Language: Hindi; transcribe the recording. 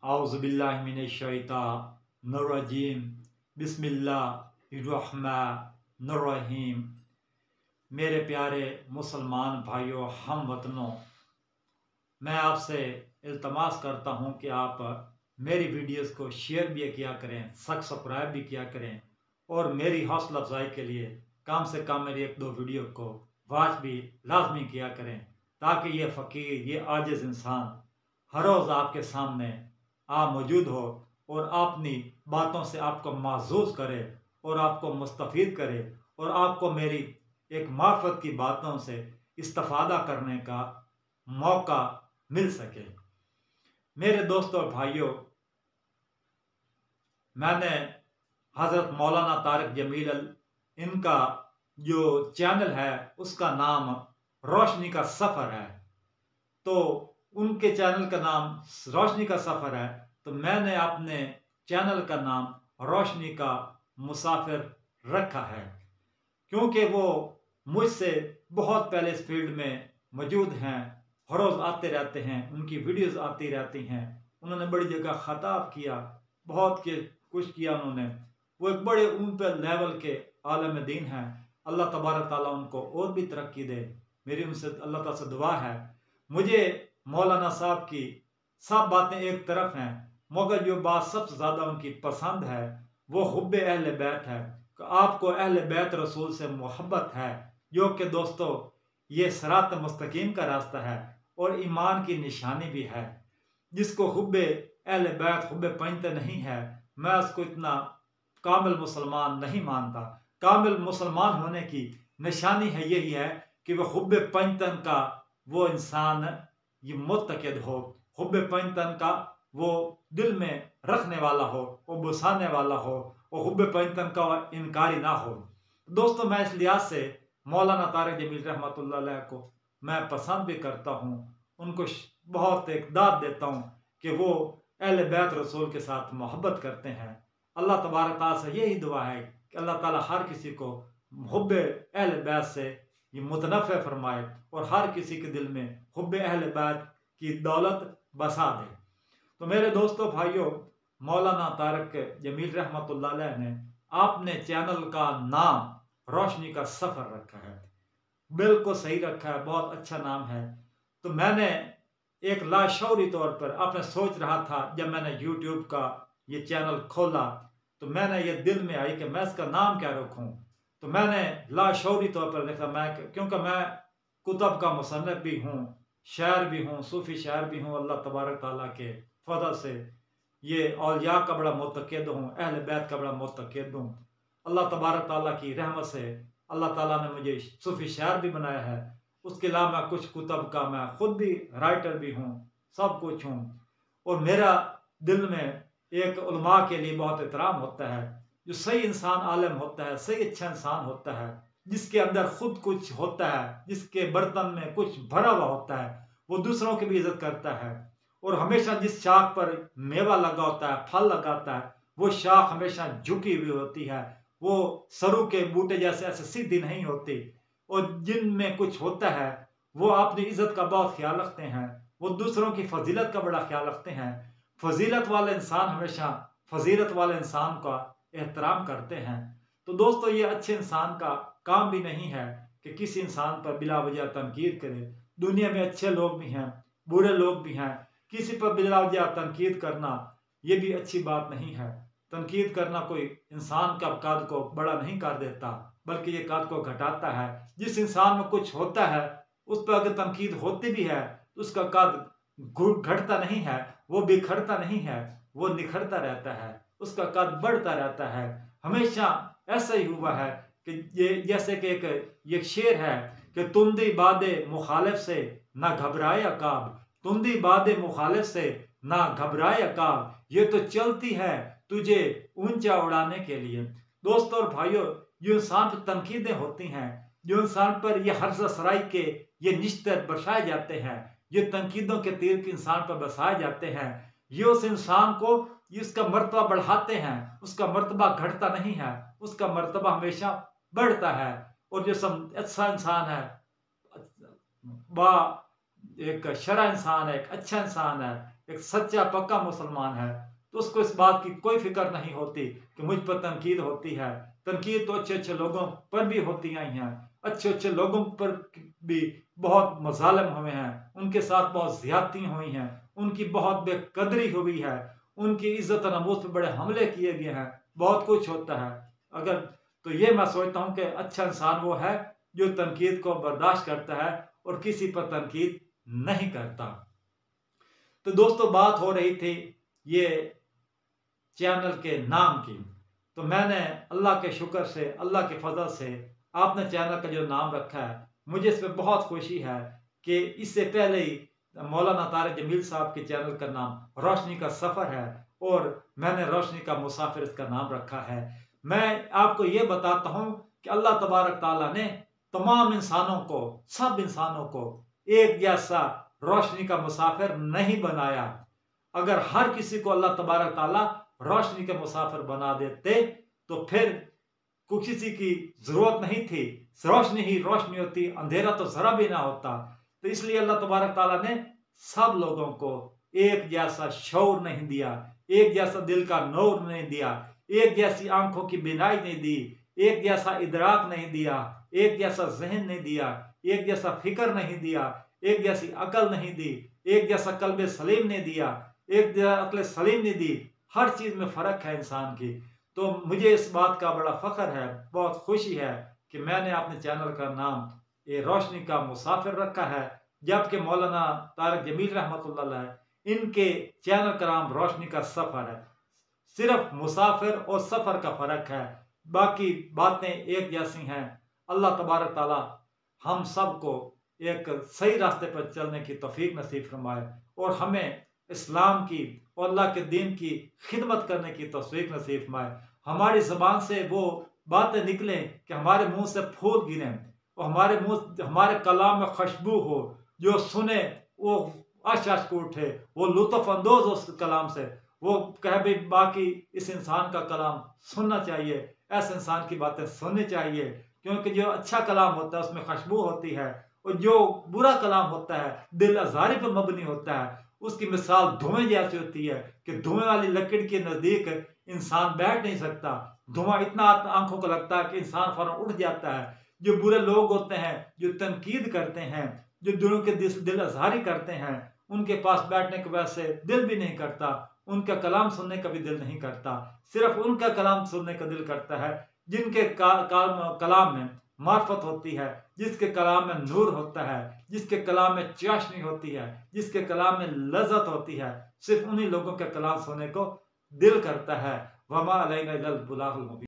औज़ुबिल्लाहिमिनश्शैतानिर्रजीम बिस्मिल्लाहिर्रहमानिर्रहीम। मेरे प्यारे मुसलमान भाइयों, हम वतनों, मैं आपसे इल्तमास करता हूँ कि आप मेरी वीडियोस को शेयर भी किया करें, सब्सक्राइब भी किया करें और मेरी हौसला अफजाई के लिए कम से कम मेरी 1-2 वीडियो को वॉच भी लाजमी किया करें, ताकि ये फ़कीर, ये आजिज़ इंसान हर रोज़ आपके सामने मौजूद हो और अपनी बातों से आपको महसूस करे और आपको मुस्तफ़ीद करे और आपको मेरी एक मार्फत की बातों से इस्तिफ़ादा करने का मौका मिल सके। मेरे दोस्तों और भाइयों, मैंने हज़रत मौलाना तारिक जमील इनका जो चैनल है उसका नाम रोशनी का सफ़र है। तो उनके चैनल का नाम रोशनी का सफ़र है, तो मैंने अपने चैनल का नाम रोशनी का मुसाफिर रखा है, क्योंकि वो मुझसे बहुत पहले इस फील्ड में मौजूद हैं, हर रोज़ आते रहते हैं, उनकी वीडियोस आती रहती हैं। उन्होंने बड़ी जगह खताब किया, बहुत कुछ किया उन्होंने। वो एक बड़े ऊंचे लेवल के आलम दीन हैं। अल्लाह तबारक ताला उनको और भी तरक्की दे। मेरी उनसे अल्लाह ताला से दुआ है। मुझे मौलाना साहब की सब बातें एक तरफ हैं, मगर जो बात सबसे ज़्यादा उनकी पसंद है वो हुब्बे अहले बैत है। आपको अहले बैत रसूल से मोहब्बत है, जो कि दोस्तों ये सिरात मुस्तकीम का रास्ता है और ईमान की निशानी भी है। जिसको हुब्बे अहले बैत, हुब्बे पंजतन नहीं है, मैं उसको इतना कामिल मुसलमान नहीं मानता। कामिल मुसलमान होने की निशानी है यही है कि वह हुब्बे पंजतन का वो इंसान ये मुत्तकिद हो, हुब्बे पंजतन का वो दिल में रखने वाला हो, वो बुसाने वाला हो, वो हुब्बे पंजतन का इनकारी ना हो। दोस्तों, मैं इस लिहाज से मौलाना तारिक जमील रहमतुल्लाह अलैह को मैं पसंद भी करता हूँ, उनको बहुत एक दाद देता हूँ कि वो अहले बैत रसूल के साथ मोहब्बत करते हैं। अल्लाह तबारक ताला से यही दुआ है कि अल्लाह ताला हर किसी को हुब्बे अहले बैत से ये मुतनफ़े फरमाए और हर किसी के दिल में हुब्बे अहले बैत की दौलत बसा दे। तो मेरे दोस्तों भाइयों, मौलाना तारिक जमील रहमतुल्लाह अलैह ने आपने चैनल का नाम रोशनी का सफ़र रखा है। बिल्कुल सही रखा है, बहुत अच्छा नाम है। तो मैंने एक लाशौरी तौर पर अपने सोच रहा था, जब मैंने यूट्यूब का ये चैनल खोला तो मैंने ये दिल में आई कि मैं इसका नाम क्या रखूं। तो मैंने लाशौरी तौर पर देखा, क्योंकि मैं कुतब का मुसन्निफ भी हूँ, शायर भी हूँ, सूफी शायर भी हूँ। अल्लाह तबारक ताला के फजल से ये औलिया का बड़ा मुतक़िद हूँ, अहले बैत का बड़ा मुतक़िद हूँ। अल्लाह तबारक ताला की रहमत से अल्लाह ताला ने मुझे सूफी शायर भी बनाया है। उसके अलावा मैं कुछ कुतब का मैं खुद भी राइटर भी हूँ, सब कुछ हूँ। और मेरा दिल में एक उलमा के लिए बहुत एहतराम होता है। जो सही इंसान आलम होता है, सही अच्छा इंसान होता है, जिसके अंदर खुद कुछ होता है, जिसके बर्तन में कुछ भरा हुआ होता है, वो दूसरों की भी इज्जत करता है। और हमेशा जिस शाख पर मेवा लगा होता है, फल लगाता है, वो शाख हमेशा झुकी हुई होती है, वो सरू के बूटे जैसे ऐसे सीधी नहीं होती। और जिनमें कुछ होता है वो अपनी इज्जत का बहुत ख्याल रखते हैं, वो दूसरों की फजीलत का बड़ा ख्याल रखते हैं। फजीलत वाले इंसान हमेशा फजीलत वाले इंसान का एहतराम करते हैं। तो दोस्तों, ये अच्छे इंसान का काम भी नहीं है कि किसी इंसान पर बिला वजह तनकीद करे। दुनिया में अच्छे लोग भी हैं, बुरे लोग भी हैं। किसी पर बिला वजह तनकीद करना ये भी अच्छी बात नहीं है। तनकीद करना कोई इंसान का कद को बड़ा नहीं कर देता, बल्कि ये कद को घटाता है। जिस इंसान में कुछ होता है उस पर अगर तनकीद होती भी है तो उसका कद घटता नहीं है, वो बिखरता नहीं है, वो निखरता रहता है, उसका कद बढ़ता रहता है। हमेशा ऐसा ही हुआ है कि ये जैसे कि एक शेर है कि तुंदी बादे मुखालिफ से ना घबराए अकाब, तुंदी बादे मुखालिफ से ना घबराए अकाब, ये तो चलती है तुझे ऊंचा उड़ाने के लिए। दोस्तों और भाइयों, जो इंसान पर तनकीदें होती हैं, जो इंसान पर ये हर्ष सराय के ये निश्तर बरसाए जाते हैं, ये तनकीदों के तीर के इंसान पर बरसाए जाते हैं, ये उस इंसान को इसका मर्तबा बढ़ाते हैं, उसका मर्तबा घटता नहीं है, उसका मर्तबा हमेशा बढ़ता है। और जो अच्छा इंसान है, बा एक शरा इंसान है, एक अच्छा इंसान है, एक सच्चा पक्का मुसलमान है तो उसको इस बात की कोई फिक्र नहीं होती कि मुझ पर तनकीद होती है। तनकीद तो अच्छे अच्छे लोगों पर भी होती आई हैं, अच्छे अच्छे लोगों पर भी बहुत मजालिम हुए हैं, उनके साथ बहुत ज्यादती हुई हैं, उनकी बहुत बेकदरी हुई है, उनकी इज्जत नमूस पर बड़े हमले किए गए हैं, बहुत कुछ होता है। अगर तो ये मैं सोचता हूँ कि अच्छा इंसान वो है जो तनकीद को बर्दाश्त करता है और किसी पर तनकीद नहीं करता। तो दोस्तों बात हो रही थी ये चैनल के नाम की, तो मैंने अल्लाह के शुक्र से, अल्लाह के फजल से आपने चैनल का जो नाम रखा है, मुझे इसमें बहुत खुशी है कि इससे पहले ही मौलाना तारिक जमील साहब के चैनल का नाम रोशनी का सफ़र है और मैंने रोशनी का मुसाफिर इसका नाम रखा है। मैं आपको ये बताता हूँ कि अल्लाह तबारक ताला ने तमाम इंसानों को, सब इंसानों को एक जैसा रोशनी का मुसाफिर नहीं बनाया। अगर हर किसी को अल्लाह तबारक ताला रोशनी के मुसाफिर बना देते तो फिर किसी की जरूरत नहीं थी, रोशनी ही रोशनी होती, अंधेरा तो जरा भी ना होता। तो इसलिए अल्लाह तबारक ताला ने सब लोगों को एक जैसा शौर नहीं दिया, एक जैसा दिल का नूर नहीं दिया, एक जैसी आंखों की बिनाई नहीं दी, एक जैसा इदराक नहीं दिया, एक जैसा जहन नहीं दिया, एक जैसा फिक्र नहीं दिया, एक जैसी अकल नहीं दी, एक जैसा कल्ब सलीम ने दिया, एक जैसा अक्ल सलीम ने दी। हर चीज में फर्क है इंसान की। तो मुझे इस बात का बड़ा फख्र है, बहुत खुशी है कि मैंने अपने चैनल का नाम ये रोशनी का मुसाफिर रखा है, जबकि मौलाना तारिक जमील रहमतुल्लाह अलैह इनके चैनल का नाम रोशनी का सफर है। सिर्फ मुसाफिर और सफर का फर्क है, बाकी बातें एक जैसी हैं। अल्लाह तबारक ताला हम सबको एक सही रास्ते पर चलने की तौफीक नसीब फरमाए और हमें इस्लाम की और अल्लाह के दीन की खिदमत करने की तौफीक नसीब फरमाए। हमारी ज़बान से वो बातें निकलें कि हमारे मुंह से फूल गिरें और हमारे कलाम में खुशबू हो, जो सुने वो अश को उठे, वो लुत्फ अंदोज हो उस कलाम से, वो कहे भाई बाकी इस इंसान का कलाम सुनना चाहिए, ऐसे इंसान की बातें सुननी चाहिए। क्योंकि जो अच्छा कलाम होता है उसमें खुशबू होती है और जो बुरा कलाम होता है दिल आजारी पर मबनी होता है, उसकी मिसाल धुएं जैसी होती है कि धुएं वाली लकड़ी के नजदीक इंसान बैठ नहीं सकता। धुआं इतना आंखों को लगता है कि इंसान फौरन उठ जाता है। जो बुरे लोग होते हैं, जो तनकीद करते हैं, जो दिलों के दिल आजारी करते हैं, उनके पास बैठने के वजह से दिल भी नहीं करता, उनका कलाम सुनने का भी दिल नहीं करता। सिर्फ उनका कलाम सुनने का दिल करता है जिनके कलाम में मार्फत होती है, जिसके कलाम में नूर होता है, जिसके कलाम में चाशनी होती है, जिसके कलाम में लज्जत होती है। सिर्फ उन्हीं लोगों के कलाम सुनने को दिल करता है। वमा अलैना इल्लल बलागुल मुबीन।